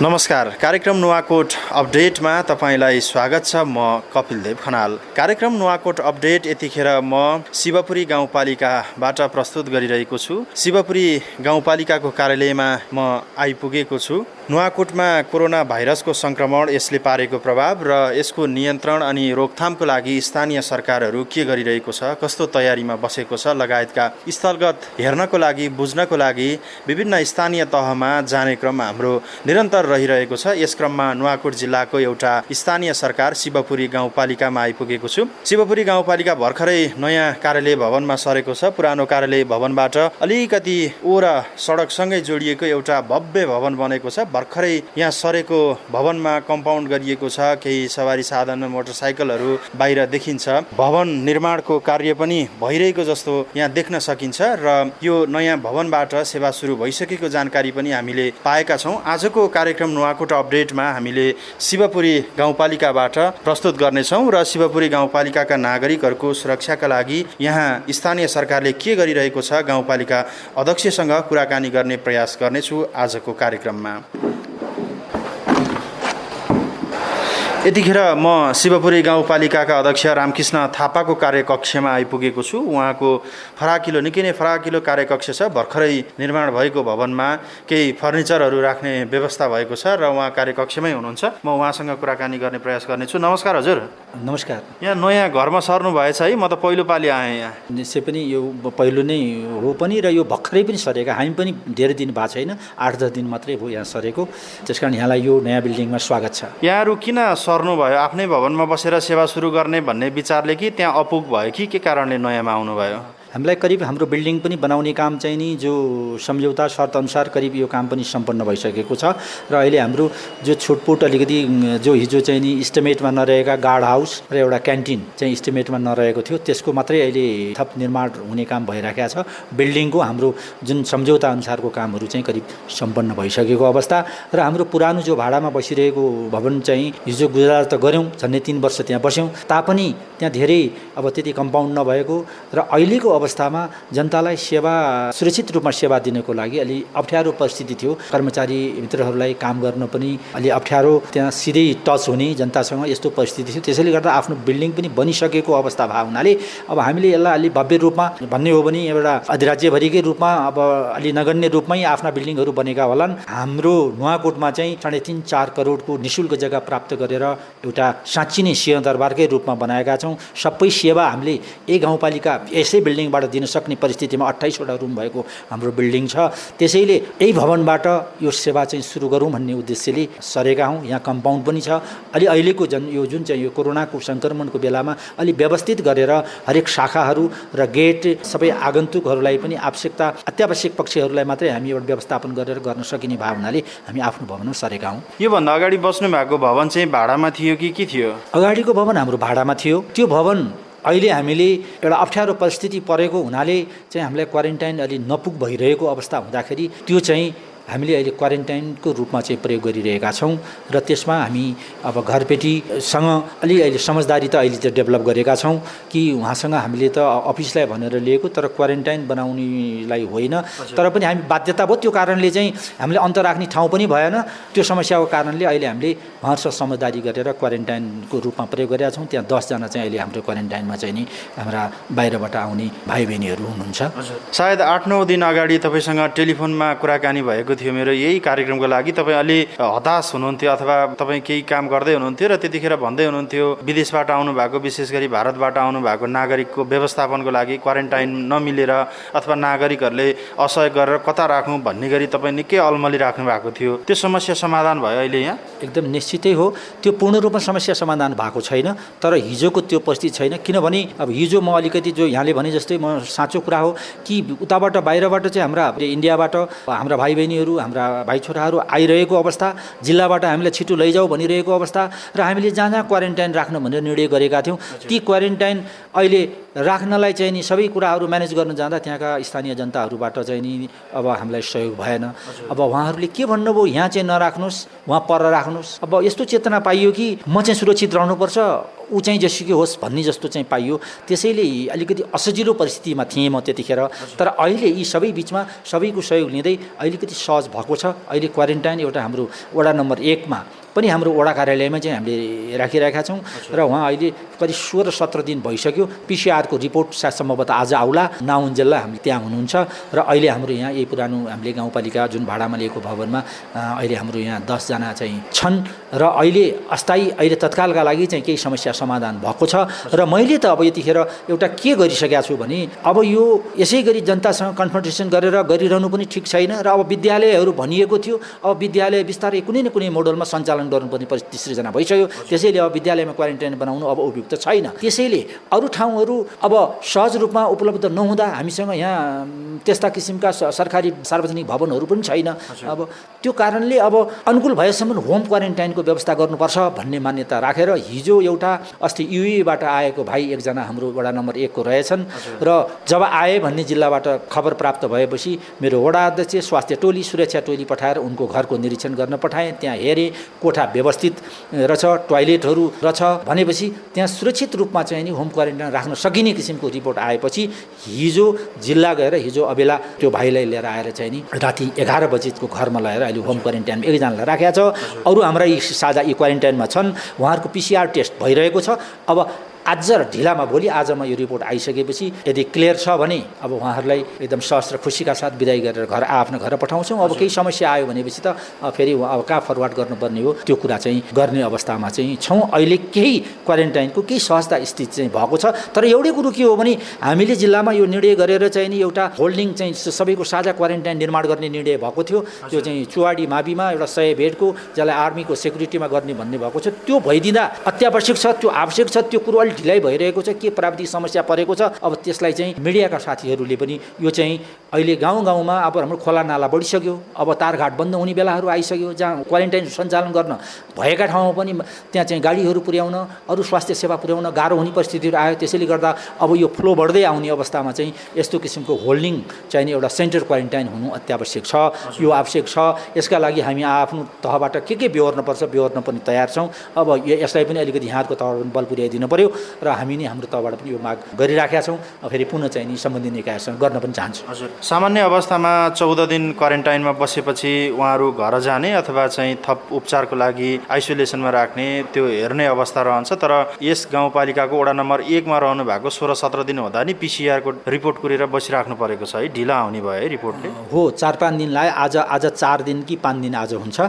नमस्कार। कार्यक्रम नुवाकोट अपडेटमा तपाईँलाई स्वागत छ। म कपिलदेव खनाल। कार्यक्रम नुवाकोट अपडेट यतिखेर म शिवपुरी गाउँपालिकाबाट प्रस्तुत गरिरहेको छु। शिवपुरी गाउँपालिकाको कार्यालयमा म आइपुगेको छु। नुवाकोटमा कोरोना भाइरसको संक्रमण, यसले पारेको प्रभाव र यसको नियन्त्रण अनि रोकथामको लागि स्थानीय सरकारहरू के गरिरहेको छ, कस्तो तयारीमा बसेको छ लगायतका स्थलगत हेर्नको लागि, बुझ्नको लागि विभिन्न स्थानीय तहमा जाने क्रम हाम्रो निरन्तर रहिरहेको छ। यस क्रममा नुवाकोट जिल्लाको एउटा स्थानीय सरकार शिवपुरी गाउँपालिकामा आइपुगेको छु। शिवपुरी गाउँपालिका भर्खरै नयाँ कार्यालय भवनमा सरेको छ। पुरानो कार्यालय भवनबाट अलिकति ओरा सडकसँगै जोडिएको एउटा भव्य भवन बनेको छ। भर्खरै यहाँ सरेको भवनमा कम्पाउन्ड गरिएको छ। केही सवारी साधन, मोटरसाइकलहरू बाहिर देखिन्छ। भवन निर्माणको कार्य पनि भइरहेको जस्तो यहाँ देख्न सकिन्छ र यो नयाँ भवनबाट सेवा सुरु भइसकेको जानकारी पनि हामीले पाएका छौँ। आजको कार्यक्रम नुवाकोट अपडेटमा हामीले शिवपुरी गाउँपालिकाबाट प्रस्तुत गर्नेछौँ र शिवपुरी गाउँपालिकाका नागरिकहरूको सुरक्षाका लागि यहाँ स्थानीय सरकारले के गरिरहेको छ, गाउँपालिका अध्यक्षसँग कुराकानी गर्ने प्रयास गर्नेछु आजको कार्यक्रममा। यतिखेर म शिवपुरी गाउँपालिकाका अध्यक्ष रामकृष्ण थापाको कार्यकक्षमा आइपुगेको छु। उहाँको निकै नै फराकिलो कार्यकक्ष छ। भर्खरै निर्माण भएको भवनमा केही फर्निचरहरू राख्ने व्यवस्था भएको छ र उहाँ कार्यकक्षमै हुनुहुन्छ। म उहाँसँग कुराकानी गर्ने प्रयास गर्नेछु। नमस्कार हजुर। नमस्कार। यहाँ नयाँ घरमा सर्नु भएछ है? म त पहिलोपालि आएँ यहाँ। निश्चय पनि यो पहिलो नै हो पनि र यो भर्खरै पनि सरेका। हामी पनि धेरै दिन भएको छैन, 8-10 दिन मात्रै हो यहाँ सरेको। त्यसकारण यहाँलाई यो नयाँ बिल्डिङमा स्वागत छ। यहाँहरू किन सर्नु भयो? आफ्नै भवनमा बसेर सेवा सुरु गर्ने भन्ने विचारले कि त्यहाँ अपुग भयो कि के कारणले नयाँमा आउनुभयो? हामीलाई करिब हाम्रो बिल्डिङ पनि बनाउने काम चाहिँ नि जो सम्झौता शर्त अनुसार करिब यो काम पनि सम्पन्न भइसकेको छ र अहिले हाम्रो जो छुटपुट अलिकति जो हिजो चाहिँ नि इस्टिमेटमा नरहेका गार्ड हाउस र एउटा क्यान्टिन चाहिँ इस्टिमेटमा नरहेको थियो, त्यसको मात्रै अहिले थप निर्माण हुने काम भइरहेको छ। बिल्डिङको हाम्रो जुन सम्झौता अनुसारको कामहरू चाहिँ करिब सम्पन्न भइसकेको अवस्था र हाम्रो पुरानो जो भाडामा बसिरहेको भवन चाहिँ हिजो गुजारा त गऱ्यौँ, झन्डै 3 वर्ष त्यहाँ बस्यौँ, तापनि त्यहाँ धेरै अब त्यति कम्पाउन्ड नभएको र अहिलेको अवस्थामा जनतालाई सेवा सुरक्षित रूपमा सेवा दिनको लागि अलि अप्ठ्यारो परिस्थिति थियो। कर्मचारी मित्रहरूलाई काम गर्न पनि अलि अप्ठ्यारो, त्यहाँ सिधै टच हुने जनतासँग यस्तो परिस्थिति थियो। त्यसैले गर्दा आफ्नो बिल्डिङ पनि बनिसकेको अवस्था भएको हुनाले अब हामीले यसलाई अलि भव्य रूपमा भन्ने हो भने एउटा अधिराज्यभरिकै रूपमा अब अलि नगण्य रूपमै आफ्ना बिल्डिङहरू बनेका होलान्। हाम्रो नुवाकोटमा चाहिँ 3.5-4 करोडको निःशुल्क जग्गा प्राप्त गरेर एउटा साँच्ची नै सिंहदरबारकै रूपमा बनाएका छौँ। सबै सेवा हामीले एक गाउँपालिका यसै बिल्डिङबाट दिन सक्ने परिस्थितिमा 28 वटा रुम भएको हाम्रो बिल्डिङ छ। त्यसैले यही भवनबाट यो सेवा चाहिँ सुरु गरौँ भन्ने उद्देश्यले सरेका हौँ। यहाँ कम्पाउन्ड पनि छ। अहिलेको यो जुन चाहिँ यो कोरोनाको सङ्क्रमणको बेलामा अलि व्यवस्थित गरेर हरेक शाखाहरू र गेट सबै आगन्तुकहरूलाई पनि अत्यावश्यक पक्षहरूलाई मात्रै हामी एउटा व्यवस्थापन गरेर गर्न सकिने भाव हुनाले हामी आफ्नो भवनमा सरेका हौँ। योभन्दा अगाडि बस्नु भएको भवन चाहिँ भाडामा थियो कि के थियो? अगाडिको भवन हाम्रो भाडामा थियो। त्यो भवन अहिले हामीले एउटा अप्ठ्यारो परिस्थिति परेको हुनाले चाहिँ हामीलाई क्वारेन्टाइन अलि नपुग भइरहेको अवस्था हुँदाखेरि त्यो चाहिँ हामीले अहिले क्वारेन्टाइनको रूपमा चाहिँ प्रयोग गरिरहेका छौँ र त्यसमा हामी अब घरपेटीसँग अहिले समझदारी त अहिले चाहिँ डेभलप गरेका छौँ कि उहाँसँग हामीले त अफिसलाई भनेर लिएको, तर क्वारेन्टाइन बनाउनेलाई होइन। तर पनि हामी बाध्यता भयो, त्यो कारणले चाहिँ हामीले अन्त राख्ने ठाउँ पनि भएन। त्यो समस्याको कारणले अहिले हामीले उहाँसँग समझदारी गरेर क्वारेन्टाइनको रूपमा प्रयोग गरेका छौँ। त्यहाँ 10 जना चाहिँ अहिले हाम्रो क्वारेन्टाइनमा चाहिँ नि हाम्रा बाहिरबाट आउने भाइ बहिनीहरू हुनुहुन्छ। सायद 8-9 दिन अगाडि तपाईँसँग टेलिफोनमा कुराकानी भएको थियो मेरो यही कार्यक्रमको लागि। तपाईँ अलि हताश हुनुहुन्थ्यो अथवा तपाईँ केही काम गर्दै हुनुहुन्थ्यो र त्यतिखेर भन्दै हुनुहुन्थ्यो विदेशबाट आउनु भएको, विशेष गरी भारतबाट आउनु भएको नागरिकको व्यवस्थापनको लागि क्वारेन्टाइन नमिलेर अथवा नागरिकहरूले असहयोग गरेर कता राखौँ भन्ने गरी तपाईँ निकै अलमली राख्नु भएको थियो। त्यो समस्या समाधान भयो अहिले यहाँ? एकदम निश्चितै हो। त्यो पूर्ण रूपमा समस्या समाधान भएको छैन, तर हिजोको त्यो परिस्थिति छैन। किनभने अब हिजो म अलिकति जो यहाँले भने जस्तै म साँचो कुरा हो कि उताबाट बाहिरबाट चाहिँ हाम्रा इन्डियाबाट हाम्रा भाइ बहिनीहरू, हाम्रा भाइ छोराहरू आइरहेको अवस्था, जिल्लाबाट हामीलाई छिटो लैजाऊ भनिरहेको अवस्था र हामीले जहाँ जहाँ क्वारेन्टाइन राख्न भनेर निर्णय गरेका थियौँ, ती क्वारेन्टाइन अहिले राख्नलाई चाहिँ नि सबै कुराहरू म्यानेज गर्न जाँदा त्यहाँका स्थानीय जनताहरूबाट चाहिँ नि अब हामीलाई सहयोग भएन। अब उहाँहरूले के भन्नुभयो, यहाँ चाहिँ नराख्नुहोस्, उहाँ पर राख्नुहोस्। अब यस्तो चेतना पाइयो कि म चाहिँ सुरक्षित रहनुपर्छ, ऊ चाहिँ जेसुकै होस् भन्ने जस्तो चाहिँ पाइयो। त्यसैले अलिकति असजिलो परिस्थितिमा थिएँ म त्यतिखेर। तर अहिले यी सबै बिचमा सबैको सहयोग लिँदै अलिकति सहज भएको छ। अहिले क्वारेन्टाइन एउटा हाम्रो वडा नम्बर 1 मा पनि हाम्रो वडा कार्यालयमा चाहिँ हामीले राखिरहेका छौँ र उहाँ अहिले करिब 16-17 दिन भइसक्यो। पिसिआरको रिपोर्ट सायद सम्भवतः आज आउला, नाउन्जेललाई हामीले त्यहाँ हुनुहुन्छ र अहिले हाम्रो यहाँ यही पुरानो हामीले गाउँपालिका जुन भाडामा लिएको भवनमा अहिले हाम्रो यहाँ 10 जना चाहिँ छन् र अहिले अहिले तत्कालका लागि चाहिँ केही समस्या समाधान भएको छ। र मैले त अब यतिखेर एउटा के गरिसकेका छु भने अब यो यसै गरी जनतासँग कन्फ्रन्टेसन गरिरहनु पनि ठिक छैन र अब विद्यालयहरू भनिएको थियो, अब विद्यालय बिस्तारै कुनै न कुनै मोडलमा सञ्चालन गर्नुपर्ने परिस्थिति सृजना भइसक्यो। त्यसैले अब विद्यालयमा क्वारेन्टाइन बनाउनु अब उपयुक्त छैन। त्यसैले अरू ठाउँहरू अब सहज रूपमा उपलब्ध नहुँदा हामीसँग यहाँ त्यस्ता किसिमका सरकारी सार्वजनिक भवनहरू पनि छैन। अब त्यो कारणले अब अनुकूल भएसम्म होम क्वारेन्टाइनको व्यवस्था गर्नुपर्छ भन्ने मान्यता राखेर हिजो एउटा अस्ति युएबाट आएको भाइ एकजना हाम्रो वडा नम्बर 1 को रहेछन् र जब आए भन्ने जिल्लाबाट खबर प्राप्त भएपछि मेरो वडा अध्यक्ष, स्वास्थ्य टोली, सुरक्षा टोली पठाएर उनको घरको निरीक्षण गर्न पठाएँ। त्यहाँ हेरेँ, कोठा व्यवस्थित रहेछ, टोयलेटहरू रहेछ भनेपछि त्यहाँ सुरक्षित रूपमा चाहिँ नि होम क्वारेन्टाइन राख्न सकिने किसिमको रिपोर्ट आएपछि हिजो जिल्ला गएर हिजो अबेला त्यो भाइलाई लिएर आएर चाहिँ नि राति 11 बजेको घरमा लगेर अहिले होम क्वारेन्टाइनमा एकजनालाई राखेको छ। अरू हाम्रा यी साझा यी क्वारेन्टाइनमा छन्, उहाँहरूको पिसिआर टेस्ट भइरहेको छ। अब आज र ढिलामा भोलि आजमा यो रिपोर्ट आइसकेपछि यदि क्लियर छ भने अब उहाँहरूलाई एकदम सहज र खुसीका साथ बिदाई गरेर आफ्नो घर पठाउँछौँ। अब केही समस्या आयो भनेपछि त फेरि अब कहाँ फरवार्ड गर्नुपर्ने हो त्यो कुरा चाहिँ गर्ने अवस्थामा चाहिँ छौँ। अहिले केही क्वारेन्टाइनको केही सहजता स्थिति चाहिँ भएको छ। तर एउटै कुरो के हो भने हामीले जिल्लामा यो निर्णय गरेर चाहिँ नि एउटा होल्डिङ चाहिँ सबैको साझा क्वारेन्टाइन निर्माण गर्ने निर्णय भएको थियो। त्यो चाहिँ चुवाडी माविमा एउटा 100 बेडको जसलाई आर्मीको सेक्युरिटीमा गर्ने भन्ने भएको छ। त्यो भइदिँदा अत्यावश्यक छ, त्यो आवश्यक छ। त्यो कुरो ढिलाइ भइरहेको छ, के प्राविधिक समस्या परेको छ। अब त्यसलाई चाहिँ मिडियाका साथीहरूले पनि यो चाहिँ अहिले गाउँ गाउँमा अब हाम्रो खोला नाला बढिसक्यो, अब तारघाट बन्द हुने बेलाहरू आइसक्यो, जहाँ क्वारेन्टाइन सञ्चालन गर्न भएका ठाउँमा पनि त्यहाँ चाहिँ गाडीहरू पुर्याउन, अरू स्वास्थ्य सेवा पुर्याउन गाह्रो हुने परिस्थितिहरू आयो। त्यसैले गर्दा अब यो फ्लो बढ्दै आउने अवस्थामा चाहिँ यस्तो किसिमको होल्डिङ चाहिने एउटा सेन्टर क्वारेन्टाइन हुनु अत्यावश्यक छ। यो आवश्यक छ। यसका लागि हामी आफ्नो तहबाट के बेहोर्नुपर्छ बेहोर्न पनि तयार छौँ। अब यसलाई पनि अलिकति यहाँको तहबाट बल पुर्याइदिनु पर्यो र हामी नै हाम्रो तहबाट पनि यो माग गरिराखेका छौँ। फेरि पुनः चाहिँ नि सम्बन्धित निकायसँग गर्न पनि चाहन्छौँ। हजुर, सामान्य अवस्थामा 14 दिन क्वारेन्टाइनमा बसेपछि उहाँहरू घर जाने अथवा चाहिँ थप उपचारको लागि आइसोलेसनमा राख्ने त्यो हेर्ने अवस्था रहन्छ। तर यस गाउँपालिकाको वडा नम्बर 1 मा रहनु भएको 16-17 दिन हुँदा नि पिसिआरको रिपोर्ट कुरेर बसिराख्नु परेको छ है। ढिला आउने भयो है रिपोर्टले। हो, 4-5 दिन लाग्यो। आज 4 दिन कि 5 दिन आज हुन्छ।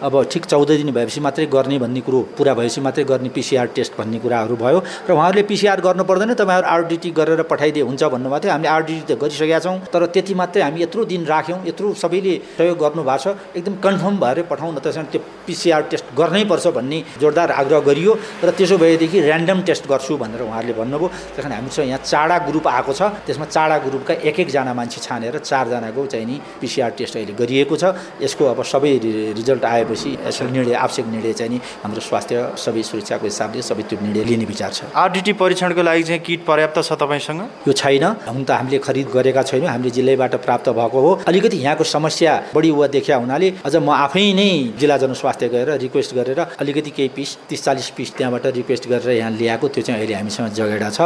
अब ठिक 14 दिन भएपछि मात्रै गर्ने भन्ने कुरो पुरा भएपछि मात्रै गर्ने पिसिआर टेस्ट भन्ने कुराहरू भयो र उहाँहरूले पिसिआर गर्नु पर्दैन, तपाईँहरू आरडिटी गरेर पठाइदिए हुन्छ भन्नुभएको थियो। हामीले आरडिटी त गरिसकेका छौँ, तर त्यति मात्रै हामी यत्रो दिन राख्यौँ, यत्रो सबैले सहयोग गर्नुभएको छ। एकदम कन्फर्म भएर पठाउँ न त त्यो पिसिआर टेस्ट गर्नै पर्छ भन्ने जोरदार आग्रह गरियो र त्यसो भएदेखि ऱ्यान्डम टेस्ट गर्छु भनेर उहाँहरूले भन्नुभयो। त्यस कारण हामीसँग यहाँ 4 ग्रुप आएको छ। त्यसमा 4 ग्रुपका 1-1 मान्छे छानेर 4 जनाको चाहिँ नि पिसिआर टेस्ट अहिले गरिएको छ। यसको अब सबै रिजल्ट आएपछि यसको निर्णय आवश्यक निर्णय चाहिँ नि हाम्रो स्वास्थ्य सबै सुरक्षाको हिसाबले सबै त्यो निर्णय लिने विचार छ। आरडिटी परीक्षणको लागि चाहिँ किट पर्याप्त छ तपाईँसँग? यो छैन, हुन त हामीले खरिद गरेका छैनौँ, हामीले जिल्लाबाट प्राप्त भएको हो। अलिकति यहाँको समस्या बढी हुँदा देखिया हुनाले अझ म आफै नै जिल्ला जनस्वास्थ्य गएर रिक्वेस्ट गरेर अलिकति केही पिस 30-40 पिस त्यहाँबाट रिक्वेस्ट गरेर यहाँ ल्याएको। त्यो चाहिँ अहिले हामीसँग जगेडा छ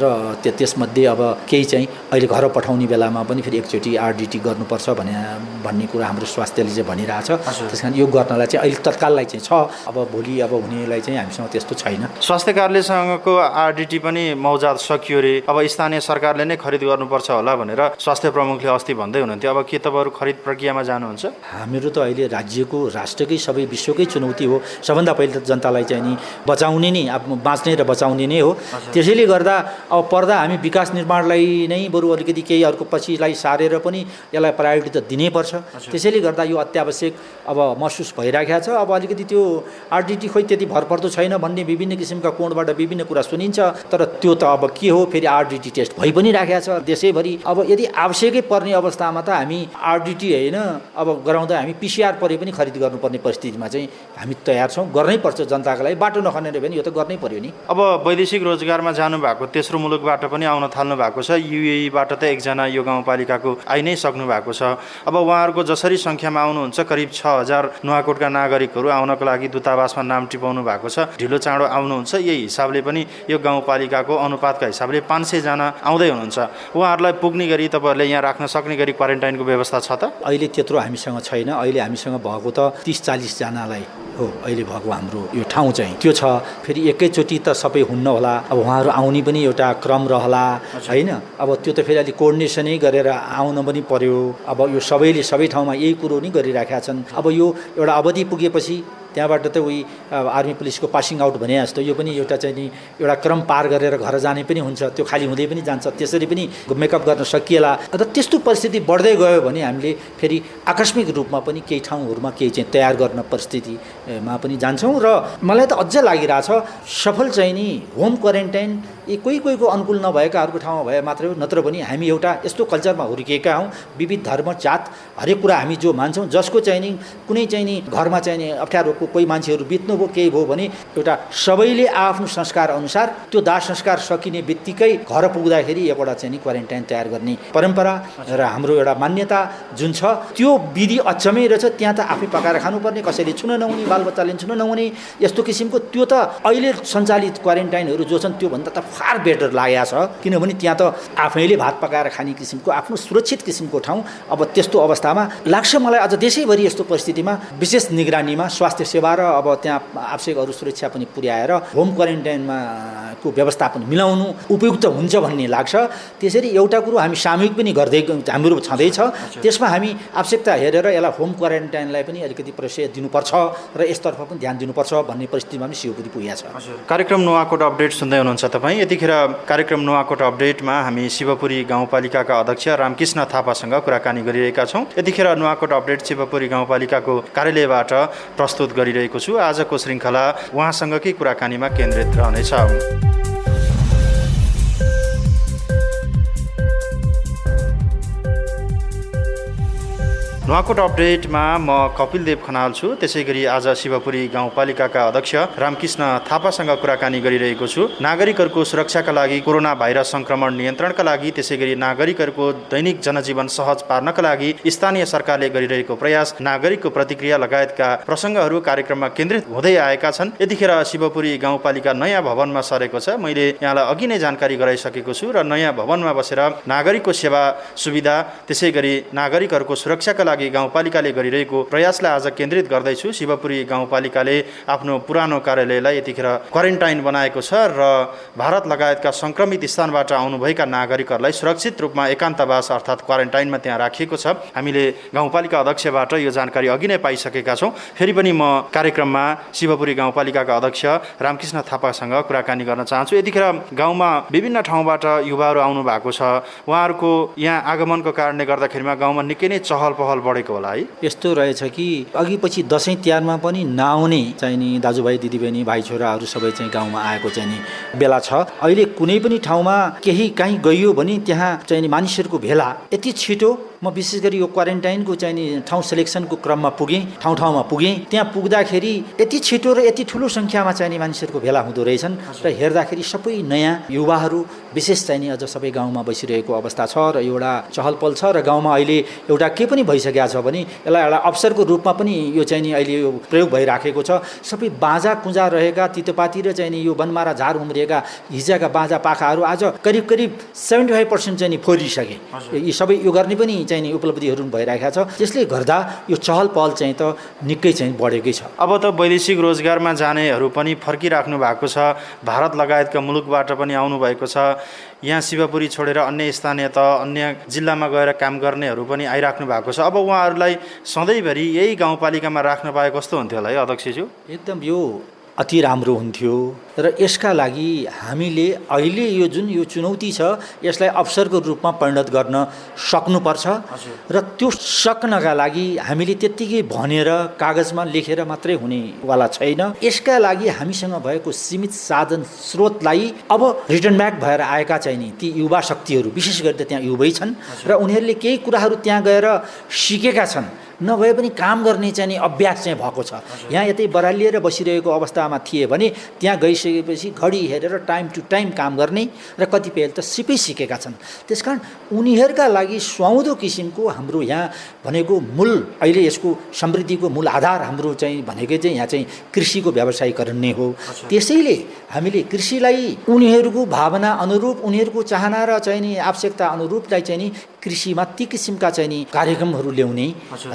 र त्यसमध्ये अब केही चाहिँ अहिले घर पठाउने बेलामा पनि फेरि एकचोटि आरडिटी गर्नुपर्छ भन्ने कुरा हाम्रो स्वास्थ्यले चाहिँ भनिरहेछ। त्यस कारण यो गर्नलाई चाहिँ अहिले तत्काललाई चाहिँ छ। अब भोलि अब हुनेलाई चाहिँ हामीसँग त्यस्तो छैन। स्वास्थ्य कार्यालयसँगको आरडिटी पनि मौजात सकियो रे। अब स्थानीय सरकारले नै खरिद गर्नुपर्छ होला भनेर स्वास्थ्य प्रमुखले अस्ति भन्दै हुनुहुन्थ्यो। अब के तपाईँहरू खरिद प्रक्रियामा जानुहुन्छ? हामीहरू त अहिले राज्यको राष्ट्रकै सबै विश्वकै चुनौती हो। सबभन्दा पहिले त जनतालाई चाहिँ नि बचाउने नै, अब बाँच्ने र बचाउने नै हो। त्यसैले गर्दा अब पर्दा हामी विकास निर्माणलाई नै बरु अलिकति केही अर्को पछिलाई सारेर पनि यसलाई प्रायोरिटी त दिनैपर्छ। त्यसैले गर्दा यो अत्यावश्यक अब महसुस भइराखेको छ। अब अलिकति त्यो आरडिटी खोइ त्यति भरपर्दो छैन भन्ने विभिन्न किसिमका कोणबाट विभिन्न कुरा सुनिन्छ, तर त्यो त अब के हो, फेरि आरडिटी टेस्ट भइ पनि राखेको छ देशैभरि। अब यदि आवश्यकै पर्ने अवस्थामा त हामी आरडिटी होइन अब गराउँदा हामी पिसिआर परे पनि खरिद गर्नुपर्ने परिस्थितिमा चाहिँ हामी तयार छौँ, गर्नै पर्छ जनताको लागि। बाटो नखनेर भने यो त गर्नै पर्यो नि। अब वैदेशिक रोजगारमा जानुभएको तेस्रो मुलुकबाट पनि आउन थाल्नु भएको छ, युएईबाट त एकजना यो गाउँपालिकाको आइ नै सक्नु भएको छ। अब उहाँहरूको जसरी सङ्ख्यामा आउनुहुन्छ, करिब 6000 नुवाकोटका नागरिकहरू आउनको लागि दूतावासमा नाम टिपाउनु भएको छ, ढिलो चाँडो आउनुहुन्छ। यही हिसाबले पनि यो गाउँपालिकाको अनुपातका हिसाबले 500 जना आउँदै हुनुहुन्छ। उहाँहरूलाई पुग्ने गरी तपाईँहरूले यहाँ राख्न सक्ने गरी क्वारेन्टाइनको व्यवस्था छ त? अहिले त्यत्रो हामीसँग छैन। अहिले हामीसँग भएको त 30-40 जनालाई हो अहिले भएको हाम्रो यो ठाउँ चाहिँ त्यो छ। फेरि एकैचोटि त सबै हुन्न होला, अब उहाँहरू आउने पनि एउटा क्रम रहला होइन। अब त्यो त फेरि अलिक कोअर्डिनेसनै गरेर आउन पनि पर्यो। अब यो सबैले सबै ठाउँमा यही कुरो नि गरिराखेका छन्। अब यो एउटा अवधि पुगेपछि त्यहाँबाट त उही आर्मी पुलिसको पासिङ आउट भने जस्तो यो पनि एउटा चाहिँ नि एउटा क्रम पार गरेर घर जाने पनि हुन्छ, त्यो खाली हुँदै पनि जान्छ, त्यसरी पनि मेकअप गर्न सकिएला। र त्यस्तो परिस्थिति बढ्दै गयो भने हामीले फेरि आकस्मिक रूपमा पनि केही ठाउँहरूमा केही चाहिँ तयार गर्न परिस्थितिमा पनि जान्छौँ। र मलाई त अझ लागिरहेछ सफल चाहिँ नि होम क्वारेन्टाइन यी कोहीको अनुकूल नभएकाहरूको ठाउँमा भए मात्रै हो, नत्र पनि हामी एउटा यस्तो कल्चरमा हुर्किएका हौँ, विविध धर्म जात हरेक कुरा हामी जो मान्छौँ, जसको चाहिँ नि कुनै चाहिँ नि घरमा चाहिँ नि अप्ठ्यारो कोही मान्छेहरू बित्नुभयो केही भयो भने एउटा सबैले आफ्नो संस्कार अनुसार त्यो दाह संस्कार सकिने बित्तिकै घर पुग्दाखेरि एउटा चाहिँ नि क्वारेन्टाइन तयार गर्ने परम्परा र हाम्रो एउटा मान्यता जुन छ त्यो विधि अचम्मै रहेछ। त्यहाँ त आफै पकाएर खानुपर्ने, कसैले छुन नहुने, बालबच्चाले छुन नहुने, यस्तो किसिमको त्यो त अहिले सञ्चालित क्वारेन्टाइनहरू जो छन् त्योभन्दा त फार बेटर लागेको छ। किनभने त्यहाँ त आफैले भात पकाएर खाने किसिमको आफ्नो सुरक्षित किसिमको ठाउँ। अब त्यस्तो अवस्थामा लाग्छ मलाई अझ देशैभरि यस्तो परिस्थितिमा विशेष निगरानीमा स्वास्थ्य सेवा र अब त्यहाँ आवश्यक अरू सुरक्षा पनि पुर्याएर होम क्वारेन्टाइनमा को व्यवस्थापन मिलाउनु उपयुक्त हुन्छ भन्ने लाग्छ। त्यसरी एउटा कुरो हामी सामूहिक पनि गर्दै हाम्रो छँदैछ, त्यसमा हामी आवश्यकता हेरेर यसलाई होम क्वारेन्टाइनलाई पनि अलिकति प्रशय दिनुपर्छ र यसतर्फ पनि ध्यान दिनुपर्छ भन्ने परिस्थितिमा पनि शिवपुरी पुगेको छ। कार्यक्रम नुवाकोट अपडेट सुन्दै हुनुहुन्छ तपाईँ। यतिखेर कार्यक्रम नुवाकोट अपडेटमा हामी शिवपुरी गाउँपालिकाका अध्यक्ष रामकृष्ण थापासँग कुराकानी गरिरहेका छौँ। यतिखेर नुवाकोट अपडेट शिवपुरी गाउँपालिकाको कार्यालयबाट प्रस्तुत गरिरहेको छु। आजको श्रृङ्खला उहाँसँगकै कुराकानीमा केन्द्रित रहनेछ। नुवाकोट अपडेटमा म कपिल देव खनाल छु। त्यसै गरी आज शिवपुरी गाउँपालिकाका अध्यक्ष रामकृष्ण थापासँग कुराकानी गरिरहेको छु। नागरिकहरूको सुरक्षाका लागि, कोरोना भाइरस सङ्क्रमण नियन्त्रणका लागि, त्यसै गरी नागरिकहरूको दैनिक जनजीवन सहज पार्नका लागि स्थानीय सरकारले गरिरहेको प्रयास, नागरिकको प्रतिक्रिया लगायतका प्रसङ्गहरू कार्यक्रममा केन्द्रित हुँदै आएका छन्। यतिखेर शिवपुरी गाउँपालिका नयाँ भवनमा सरेको छ। मैले यहाँलाई अघि नै जानकारी गराइसकेको छु र नयाँ भवनमा बसेर नागरिकको सेवा सुविधा, त्यसै गरी नागरिकहरूको सुरक्षाका लागि गाउँपालिकाले गरिरहेको प्रयासलाई आज केन्द्रित गर्दैछु। शिवपुरी गाउँपालिकाले आफ्नो पुरानो कार्यालयलाई यतिखेर क्वारेन्टाइन बनाएको छ र भारत लगायतका सङ्क्रमित स्थानबाट आउनुभएका नागरिकहरूलाई सुरक्षित रूपमा एकान्तवास अर्थात् क्वारेन्टाइनमा त्यहाँ राखिएको छ। हामीले गाउँपालिका अध्यक्षबाट यो जानकारी अघि नै पाइसकेका छौँ। फेरि पनि म कार्यक्रममा शिवपुरी गाउँपालिकाका अध्यक्ष रामकृष्ण थापासँग कुराकानी गर्न चाहन्छु। यतिखेर गाउँमा विभिन्न ठाउँबाट युवाहरू आउनु भएको छ। उहाँहरूको यहाँ आगमनको कारणले गर्दाखेरिमा गाउँमा निकै नै चहल पहल बढेको होला है। यस्तो रहेछ कि अघि पछि दसैँ तिहारमा पनि नआउने चाहिँ नि दाजुभाइ दिदीबहिनी भाइ छोराहरू सबै चाहिँ गाउँमा आएको चाहिँ नि बेला छ। अहिले कुनै पनि ठाउँमा केही कहीँ गइयो भने त्यहाँ चाहिँ नि मानिसहरूको भेला यति छिटो। म विशेष गरी यो क्वारेन्टाइनको चाहिँ नि ठाउँ सेलेक्सनको क्रममा पुगेँ, ठाउँमा पुगेँ। त्यहाँ पुग्दाखेरि यति छिटो र यति ठुलो सङ्ख्यामा चाहिँ नि मानिसहरूको भेला हुँदो रहेछन् र हेर्दाखेरि सबै नयाँ युवाहरू विशेष चाहिँ नि अझ सबै गाउँमा बसिरहेको अवस्था छ र एउटा चहल पहल छ। र गाउँमा अहिले एउटा के पनि भइसकेको छ भने यसलाई एउटा अवसरको रूपमा पनि यो चाहिँ नि अहिले यो प्रयोग भइराखेको छ। सबै बाजा कुजा रहेका तितेपाती र चाहिँ नि यो बनमारा झार उम्रिएका हिजोका बाजा पाखाहरू आज करिब 75% चाहिँ नि फोरिसके। यी सबै यो गर्ने पनि चाहिँ नि उपलब्धिहरू भइरहेका छ। त्यसले गर्दा यो चहल पहल चाहिँ त निकै चाहिँ बढेकै छ। अब त वैदेशिक रोजगारमा जानेहरू पनि फर्किराख्नु भएको छ। भारत लगायतका मुलुकबाट पनि आउनुभएको छ। यहाँ शिवपुरी छोडेर अन्य स्थानीय त अन्य जिल्लामा गएर काम गर्नेहरू पनि आइराख्नु भएको छ। अब उहाँहरूलाई सधैँभरि यही गाउँपालिकामा राख्न पाए कस्तो हुन्थ्यो होला है अध्यक्षज्यू? एकदम यो अति राम्रो हुन्थ्यो र यसका लागि हामीले अहिले यो चुनौती छ यसलाई अवसरको रूपमा परिणत गर्न सक्नुपर्छ र त्यो सक्नका लागि हामीले त्यत्तिकै भनेर कागजमा लेखेर मात्रै हुनेवाला छैन। यसका लागि हामीसँग भएको सीमित साधन स्रोतलाई अब रिटर्न ब्याक भएर आएका चाहिँ नि ती युवा शक्तिहरू विशेष गरी त त्यहाँ युवै छन् र उनीहरूले केही कुराहरू त्यहाँ गएर सिकेका छन्, नभए पनि काम गर्ने चाहिँ नि अभ्यास चाहिँ भएको छ। यहाँ यतै बरालिएर बसिरहेको अवस्थामा थिए भने त्यहाँ गइसकेपछि घडी हेरेर टाइम टु टाइम काम गर्ने र कतिपय त सिपै सिकेका छन्। त्यसकारण उनीहरूका लागि सुहाउँदो किसिमको हाम्रो यहाँ भनेको मूल अहिले यसको समृद्धिको मूल आधार हाम्रो चाहिँ भनेकै चाहिँ यहाँ चाहिँ कृषिको व्यावसायीकरण नै हो। त्यसैले हामीले कृषिलाई उनीहरूको भावना अनुरूप उनीहरूको चाहना र चाहिँ नि आवश्यकता अनुरूपलाई चाहिँ नि कृषिमा ती किसिमका चाहिँ नि कार्यक्रमहरू ल्याउने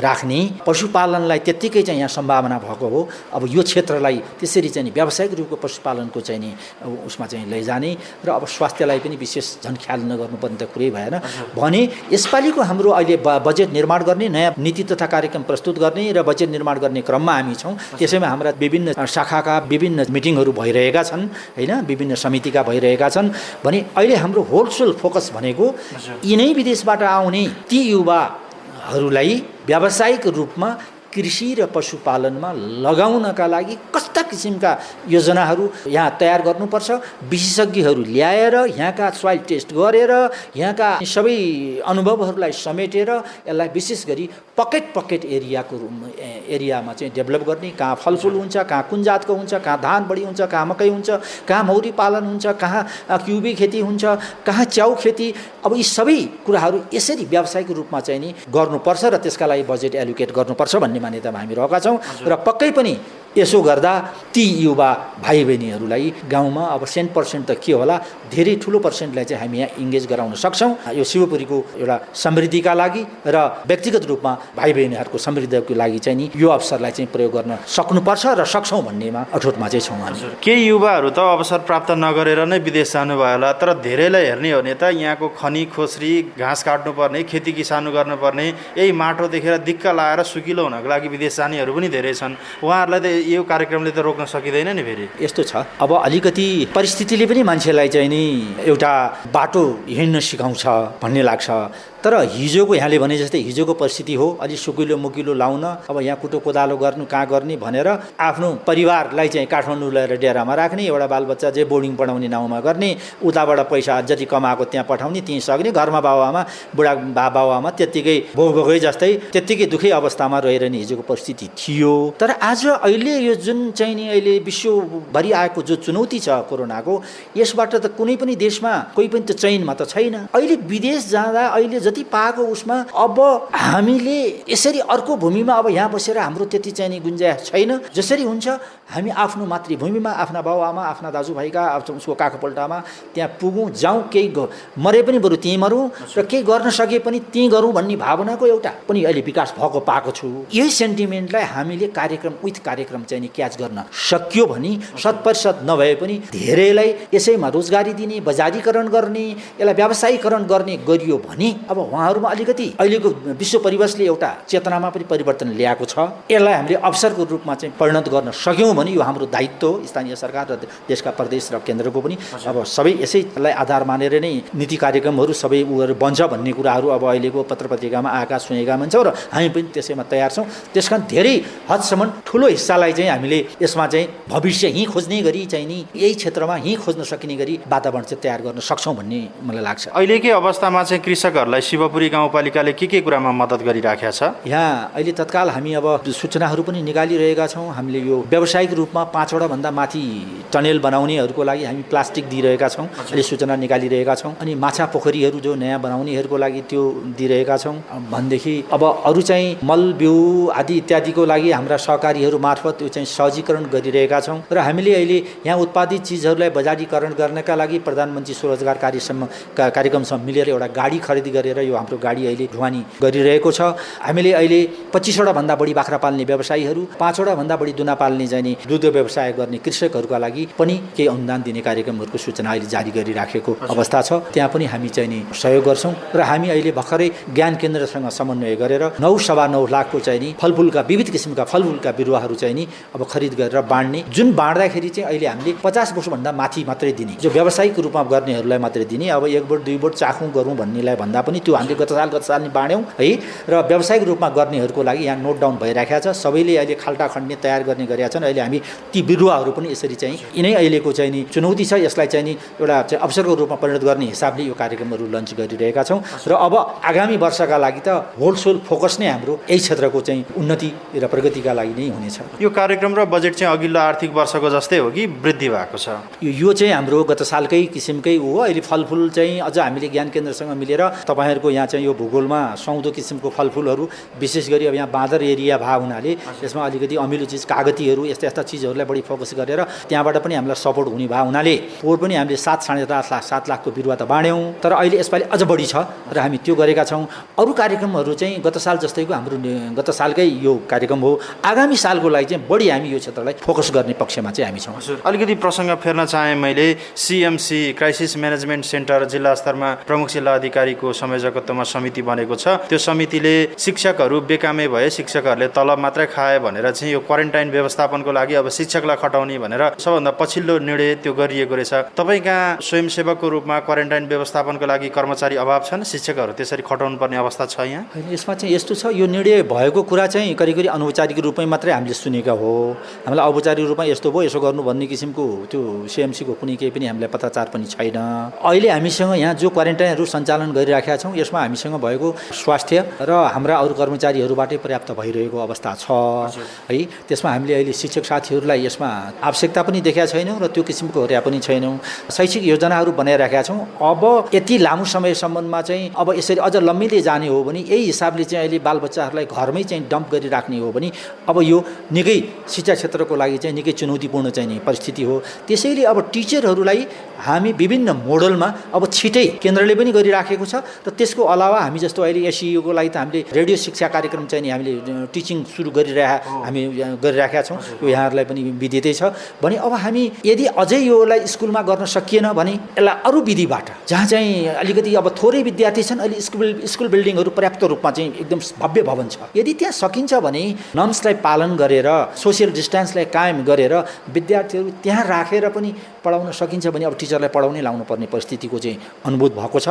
राख्ने, पशुपालनलाई त्यत्तिकै चाहिँ यहाँ सम्भावना भएको हो। अब यो क्षेत्रलाई त्यसरी चाहिँ व्यावसायिक रूपको पशुपालनको चाहिँ नि उसमा चाहिँ लैजाने र अब स्वास्थ्यलाई पनि विशेष झन् ख्याल नगर्नुपर्ने त कुरै भएन भने यसपालिको हाम्रो अहिले बजेट निर्माण गर्ने, नयाँ नीति तथा कार्यक्रम प्रस्तुत गर्ने र बजेट निर्माण गर्ने क्रममा हामी छौँ। त्यसैमा हाम्रा विभिन्न शाखाका विभिन्न मिटिङहरू भइरहेका छन् होइन, विभिन्न समितिका भइरहेका छन् भने अहिले हाम्रो होलसेल फोकस भनेको यिनै विदेशबाट आउने ती युवाहरूलाई व्यावसायिक रूपमा कृषि र पशुपालनमा लगाउनका लागि कस्ता किसिमका योजनाहरू यहाँ तयार गर्नुपर्छ, विशेषज्ञहरू ल्याएर यहाँका सोइल टेस्ट गरेर यहाँका सबै अनुभवहरूलाई समेटेर यसलाई विशेष गरी पकेट एरियामा चाहिँ डेभलप गर्ने, कहाँ फलफुल हुन्छ, कहाँ कुन जातको हुन्छ, कहाँ धान बढी हुन्छ, कहाँ मकै हुन्छ, कहाँ मौरी पालन हुन्छ, कहाँ क्युबी खेती हुन्छ, कहाँ च्याउ खेती, अब यी सबै कुराहरू यसरी व्यावसायिक रूपमा चाहिँ नि गर्नुपर्छ र त्यसका लागि बजेट एलोकेट गर्नुपर्छ भन्ने मान्यतामा हामी रहेका छौँ। र पक्कै पनि यसो गर्दा ती युवा भाइ बहिनीहरूलाई गाउँमा अब 100% त के होला, धेरै ठुलो पर्सेन्टलाई चाहिँ हामी यहाँ इङ्गेज गराउन सक्छौँ। यो शिवपुरीको एउटा समृद्धिका लागि र व्यक्तिगत रूपमा भाइ बहिनीहरूको समृद्धिको लागि चाहिँ नि यो अवसरलाई चाहिँ प्रयोग गर्न सक्नुपर्छ र सक्छौँ भन्नेमा अठोटमा चाहिँ छौँ हामी। केही युवाहरू त अवसर प्राप्त नगरेर नै विदेश जानुभयो होला, तर धेरैलाई हेर्ने हो भने त यहाँको खनी खोस्री घाँस काट्नुपर्ने, खेती किसानो गर्नुपर्ने यही माटो देखेर दिक्क लाएर सुकिलो हुनको लागि विदेश जानेहरू पनि धेरै छन्। उहाँहरूलाई त यो कार्यक्रमले त रोक्न सकिँदैन नि। फेरि यस्तो छ, अब अलिकति परिस्थितिले पनि मान्छेलाई चाहिँ नि एउटा बाटो हिँड्न सिकाउँछ भन्ने लाग्छ। तर हिजोको यहाँले भने जस्तै हिजोको परिस्थिति हो, अलि सुकिलो मुकिलो लाउन अब यहाँ कुटो कोदालो गर्नु कहाँ गर्ने भनेर आफ्नो परिवारलाई चाहिँ काठमाडौँ ल्याएर डेरामा राख्ने, एउटा बालबच्चा चाहिँ बोर्डिङ पढाउने नाउँमा गर्ने, उताबाट पैसा जति कमाएको त्यहाँ पठाउने, त्यहीँ सक्ने, घरमा बाबुआमा बुढा बाबुआमा त्यत्तिकै भोगै जस्तै त्यत्तिकै दुःखै अवस्थामा रहेर नि हिजोको परिस्थिति थियो। तर आज अहिले यो जुन चाहिँ नि अहिले विश्वभरि आएको जो चुनौती छ कोरोनाको, यसबाट त कुनै पनि देशमा कोही पनि त चैनमा त छैन। अहिले विदेश जाँदा अहिले जति पाएको उसमा अब हामीले यसरी अर्को भूमिमा अब यहाँ बसेर हाम्रो त्यति चाहिँ नि गुन्जाइस छैन। जसरी हुन्छ हामी आफ्नो मातृभूमिमा आफ्ना बाबुआमा आफ्ना दाजुभाइका उसको काखपल्टामा त्यहाँ पुगौँ, जाउँ, केही मरे पनि बरु त्यहीँ मरौँ र केही गर्न सके पनि त्यहीँ गरौँ भन्ने भावनाको एउटा पनि अहिले विकास भएको पाएको छु। यही सेन्टिमेन्टलाई हामीले कार्यक्रम चाहिँ नि क्याच गर्न सक्यो भने 100% नभए पनि धेरैलाई यसैमा रोजगारी दिने, बजारीकरण गर्ने, यसलाई व्यावसायीकरण गर्ने गरियो भने अब उहाँहरूमा अलिकति अहिलेको विश्व परिवेशले एउटा चेतनामा पनि परिवर्तन ल्याएको छ। यसलाई हामीले अवसरको रूपमा चाहिँ परिणत गर्न सक्यौँ भने यो हाम्रो दायित्व हो, स्थानीय सरकार र देशका प्रदेश र केन्द्रको पनि। अब सबै यसैलाई आधार मानेर नै नीति कार्यक्रमहरू सबै उहरू बन्छ भन्ने कुराहरू अब अहिलेको पत्र पत्रिकामा आएका सुनेका मान्छौँ र हामी पनि त्यसैमा तयार छौँ। त्यसकारण धेरै हदसम्म ठुलो हिस्सालाई चाहिँ हामीले यसमा चाहिँ भविष्य यहीँ खोज्ने गरी चाहिँ नि यही क्षेत्रमा यहीँ खोज्न सकिने गरी वातावरण चाहिँ तयार गर्न सक्छौँ भन्ने मलाई लाग्छ। अहिलेकै अवस्थामा चाहिँ कृषकहरूलाई शिवपुरी गाउँपालिकाले के कुरामा मद्दत गरिराखेको छ? यहाँ अहिले तत्काल हामी अब सूचनाहरू पनि निकालिरहेका छौँ। हामीले यो व्यावसायिक रूपमा 5वटा भन्दा माथि टनेल बनाउनेहरूको लागि हामी प्लास्टिक दिइरहेका छौँ, अहिले सूचना निकालिरहेका छौँ। अनि माछा पोखरीहरू जो नयाँ बनाउनेहरूको लागि त्यो दिइरहेका छौँ। भनेदेखि अब अरू चाहिँ मल बिउ आदि इत्यादिको लागि हाम्रा सहकारीहरू मार्फत त्यो चाहिँ सहजीकरण गरिरहेका छौँ। र हामीले अहिले यहाँ उत्पादित चिजहरूलाई बजारीकरण गर्नका लागि प्रधानमन्त्री स्वरोजगार कार्यक्रमसँग मिलेर एउटा गाडी खरिद गरेर बगेर यो हाम्रो गाडी अहिले ढुवानी गरिरहेको छ। हामीले अहिले 25वटा भन्दा बढी बाख्रा पाल्ने व्यवसायीहरू, 5वटा भन्दा बढी दुना पाल्ने चाहिँ दुध व्यवसाय गर्ने कृषकहरूका लागि पनि केही अनुदान दिने कार्यक्रमहरूको सूचना अहिले जारी गरिराखेको अवस्था छ। त्यहाँ पनि हामी चाहिँ नि सहयोग गर्छौँ र हामी अहिले भर्खरै ज्ञान केन्द्रसँग समन्वय गरेर 9.9 लाखको चाहिँ नि फलफुलका विविध किसिमका फलफुलका बिरुवाहरू चाहिँ नि अब खरिद गरेर बाँड्ने, जुन बाँड्दाखेरि चाहिँ अहिले हामीले 50 वर्षभन्दा माथि मात्रै दिने, जो व्यावसायिक रूपमा गर्नेहरूलाई मात्रै दिने। अब 1 बोट 2 बोट चाखौँ गरौँ भन्नेलाई भन्दा पनि त्यो हामीले गत साल नि बाँड्यौँ है। र व्यावसायिक रूपमा गर्नेहरूको लागि यहाँ नोट डाउन भइराखेको छ। सबैले अहिले खाल्टा खन्ने तयार गर्ने गरेका छन्। अहिले हामी ती बिरुवाहरू पनि यसरी चाहिँ यिनै अहिलेको चाहिँ नि चुनौती छ, यसलाई चाहिँ नि एउटा चाहिँ अवसरको रूपमा परिणत गर्ने हिसाबले यो कार्यक्रमहरू लन्च गरिरहेका छौँ। र अब आगामी वर्षका लागि त होलसेल फोकस नै हाम्रो यही क्षेत्रको चाहिँ उन्नति र प्रगतिका लागि नै हुनेछ। यो कार्यक्रम र बजेट चाहिँ अघिल्लो आर्थिक वर्षको जस्तै हो कि वृद्धि भएको छ? यो चाहिँ हाम्रो गत सालकै किसिमकै हो। अहिले फलफुल चाहिँ अझ हामीले ज्ञान केन्द्रसँग मिलेर तपाईँहरूको यहाँ चाहिँ यो भूगोलमा सुहाउँदो किसिमको फलफुलहरू, विशेष गरी अब यहाँ बाँदर एरिया भएको हुनाले यसमा अलिकति अमिलो चिज, कागतीहरू, यस्ता यस्ता चिजहरूलाई बढी फोकस गरेर त्यहाँबाट पनि हामीलाई सपोर्ट हुने भएको हुनाले पोहोर पनि हामीले 7.5 लाखको बिरुवा त बाँड्यौँ। तर अहिले यसपालि अझ बढी छ र हामी त्यो गरेका छौँ। अरू कार्यक्रमहरू चाहिँ गत साल जस्तैको हाम्रो गत सालकै यो कार्यक्रम हो। आगामी सालको लागि चाहिँ बढी हामी यो क्षेत्रलाई फोकस गर्ने पक्षमा चाहिँ हामी छौँ। अलिकति प्रसङ्ग फेर्न चाहेँ मैले। CMC क्राइसिस म्यानेजमेन्ट सेन्टर जिल्ला स्तरमा प्रमुख जिल्ला अधिकारीको संयोजकत्वमा समिति बनेको छ। त्यो समितिले शिक्षकहरू बेकामै भए, शिक्षकहरूले तलब मात्रै खाए भनेर चाहिँ यो क्वारेन्टाइन व्यवस्थापनको लागि अब शिक्षकलाई खटाउने भनेर सबभन्दा पछिल्लो निर्णय त्यो गरिएको रहेछ। तपाईँ कहाँ स्वयंसेवकको रूपमा क्वारेन्टाइन व्यवस्थापनको लागि कर्मचारी अभाव छन्? शिक्षकहरू त्यसरी खटाउनु पर्ने अवस्था छ यहाँ? यसमा चाहिँ यस्तो छ, यो निर्णय भएको कुरा चाहिँ करिब अनौपचारिक रूपमै मात्रै हामीले सुनेका हो। हामीलाई औपचारिक रूपमा यस्तो भयो यसो गर्नु भन्ने किसिमको त्यो CMC को कुनै केही पनि हामीलाई पत्राचार पनि छैन। अहिले हामीसँग यहाँ जो क्वारेन्टाइनहरू सञ्चालन गरिराखेका छौँ यसमा हामीसँग भएको स्वास्थ्य र हाम्रा अरू कर्मचारीहरूबाटै पर्याप्त भइरहेको अवस्था छ है। त्यसमा हामीले अहिले शिक्षक साथीहरूलाई यसमा आवश्यकता पनि देखेका छैनौँ र त्यो किसिमको हर्या पनि छैनौँ। शैक्षिक योजनाहरू बनाइराखेका छौँ। अब यति लामो समयसम्ममा चाहिँ अब यसरी अझ लम्बिँदै जाने हो भने यही हिसाबले चाहिँ अहिले बालबच्चाहरूलाई घरमै चाहिँ डम्प गरिराख्ने हो भने अब यो निकै शिक्षा क्षेत्रको लागि चाहिँ निकै चुनौतीपूर्ण चाहिँ नि परिस्थिति हो। त्यसैले अब टिचरहरूलाई हामी विभिन्न मोडलमा अब छिटै केन्द्रले पनि गरिराखेको छ र त्यसको अलावा हामी जस्तो अहिले SEU को लागि त हामीले रेडियो शिक्षा कार्यक्रम चाहिँ नि हामीले टिचिङ सुरु गरिराखेका छौँ। यो यहाँहरूलाई पनि विदितै छ भने अब हामी यदि अझै योलाई स्कुलमा गर्न सकिएन भने यसलाई अरू विधिबाट, जहाँ चाहिँ अलिकति अब थोरै विद्यार्थी छन्, अहिले स्कुल बिल्डिङहरू पर्याप्त रूपमा चाहिँ एकदम भव्य भवन छ, यदि त्यहाँ सकिन्छ भने नर्म्सलाई पालन गरेर सोसियल डिस्टेन्सलाई कायम गरेर विद्यार्थीहरू त्यहाँ राखेर पनि पढाउन सकिन्छ भने अब टिचरलाई पढाउनै लाउनु पर्ने परिस्थितिको चाहिँ अनुभूत भएको छ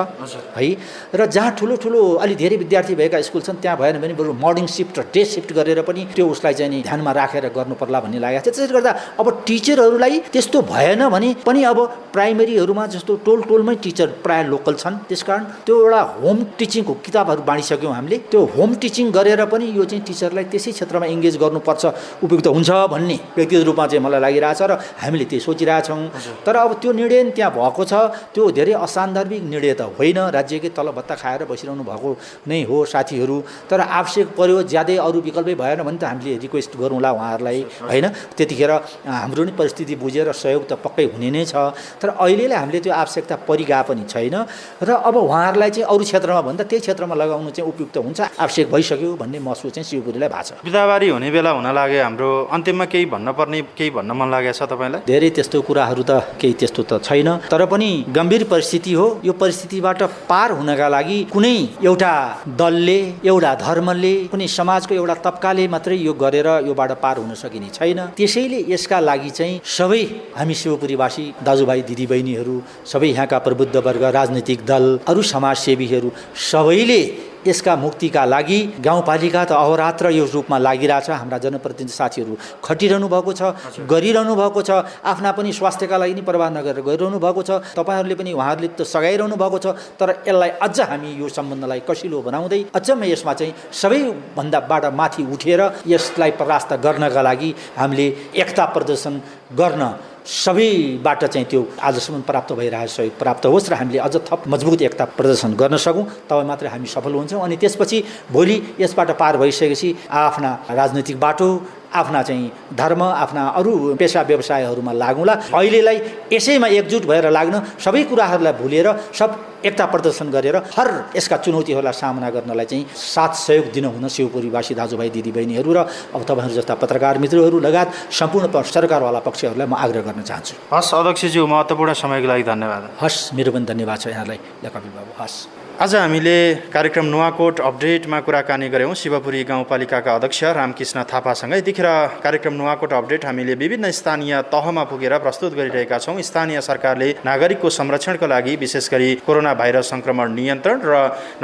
है। र जहाँ ठुलो अलि धेरै विद्यार्थी भएका स्कुल छन् त्यहाँ भएन भने बरु मर्निङ सिफ्ट र डे सिफ्ट गरेर पनि त्यो उसलाई चाहिँ नि ध्यानमा राखेर गर्नु पर्ला भन्ने लागेको छ। त्यसैले गर्दा अब टिचरहरूलाई त्यस्तो भएन भने पनि अब प्राइमेरीहरूमा जस्तो टोलमै टिचर प्राय लोकल छन्, त्यसकारण त्यो एउटा होम टिचिङको किताबहरू बाँडिसक्यौँ हामीले। त्यो होम टिचिङ गरेर पनि यो चाहिँ टिचरलाई त्यसै क्षेत्रमा इङ्गेज गर्नुपर्छ, उपयुक्त हुन्छ भन्ने व्यक्तिगत रूपमा चाहिँ मलाई लागिरहेछ र हामीले त्यही सोचिरहेछौँ। तर अब त्यो निर्णय त्यहाँ भएको छ, त्यो धेरै असान्दर्भिक निर्णय त होइन। राज्यकै तलब भत्ता खाएर बसिरहनु भएको नै हो साथीहरू। तर आवश्यक पर्यो, ज्यादै अरू विकल्पै भएन भने त हामीले रिक्वेस्ट गरौँला उहाँहरूलाई होइन। त्यतिखेर हाम्रो नि परिस्थिति बुझेर सहयोग त पक्कै हुने नै छ। तर अहिले हामीले त्यो आवश्यकता परिगा पनि छैन र अब उहाँहरूलाई चाहिँ अरू क्षेत्रमा भन्दा त्यही क्षेत्रमा लगाउनु चाहिँ उपयुक्त हुन्छ, आवश्यक भइसक्यो भन्ने महसुस चाहिँ शिवपुरीलाई भएको छ। बिदाबारी हुने बेला हुन लाग्यो हाम्रो, अन्त्यमा केही भन्नुपर्ने, केही भन्न मन लागेको छ तपाईँलाई? धेरै त्यस्तो कुराहरू त केही त्यस्तो त छैन, तर पनि गम्भीर परिस्थिति हो। यो परिस्थितिबाट पार हुनका लागि कुनै एउटा दलले, एउटा धर्मले, कुनै समाजको एउटा तबकाले मात्रै यो गरेर योबाट पार हुन सकिने छैन। त्यसैले यसका लागि चाहिँ सबै हामी शिवपुरीवासी दाजुभाइ दिदीबहिनीहरू, सबै यहाँका प्रबुद्ध वर्ग, राजनीतिक दल, अरू समाजसेवीहरू सबैले यसका मुक्तिका लागि गाउँपालिका त अहोरात्र यो रूपमा लागिरहेछ। हाम्रा जनप्रतिनिधि साथीहरू खटिरहनु भएको छ, गरिरहनु भएको छ, आफ्ना पनि स्वास्थ्यका लागि नि परवाह नगरेर गरिरहनु भएको छ। तपाईँहरूले पनि उहाँहरूले त सघाइरहनु भएको छ। तर यसलाई अझ हामी यो सम्बन्धलाई कसिलो बनाउँदै अझमै यसमा चाहिँ सबैभन्दाबाट माथि उठेर यसलाई परास्त गर्नका लागि हामीले एकता प्रदर्शन गर्न सबैबाट चाहिँ त्यो आजसम्म प्राप्त भइरहेको सहयोग प्राप्त होस् र हामीले अझ थप मजबुत एकता प्रदर्शन गर्न सकौँ, तब मात्रै हामी सफल हुन्छौँ। अनि त्यसपछि भोलि यसबाट पार भइसकेपछि आफ्ना राजनैतिक बाटो, आफ्ना चाहिँ धर्म, आफ्ना अरू पेसा व्यवसायहरूमा लागौँला। अहिलेलाई यसैमा एकजुट भएर लाग्न, सबै कुराहरूलाई भुलेर सब एकता प्रदर्शन गरेर हर यसका चुनौतीहरूलाई सामना गर्नलाई चाहिँ साथ सहयोग दिन हुन शिवपुरीवासी दाजुभाइ दिदीबहिनीहरू र अब तपाईँहरू जस्ता पत्रकार मित्रहरू लगायत सम्पूर्ण सरकारवाला पक्षहरूलाई म आग्रह गर्न चाहन्छु। हस् अध्यक्षज्यू, महत्त्वपूर्ण समयको लागि धन्यवाद। हस्, मेरो पनि धन्यवाद छ यहाँलाई कपिल बाबु। हस्। आज हामीले कार्यक्रम नुवाकोट अपडेटमा कुराकानी गऱ्यौँ शिवपुरी गाउँपालिकाका अध्यक्ष रामकृष्ण थापासँग। यतिखेर कार्यक्रम नुवाकोट अपडेट हामीले विभिन्न स्थानीय तहमा पुगेर प्रस्तुत गरिरहेका छौँ। स्थानीय सरकारले नागरिकको संरक्षणको लागि विशेष गरी कोरोना भाइरस सङ्क्रमण नियन्त्रण र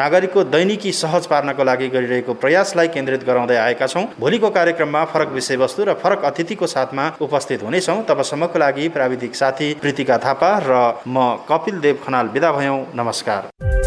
नागरिकको दैनिकी सहज पार्नको लागि गरिरहेको प्रयासलाई केन्द्रित गराउँदै आएका छौँ। भोलिको कार्यक्रममा फरक विषयवस्तु र फरक अतिथिको साथमा उपस्थित हुनेछौँ। तबसम्मको लागि प्राविधिक साथी प्रीतिका थापा र म कपिल देव खनाल बिदा भयौँ। नमस्कार।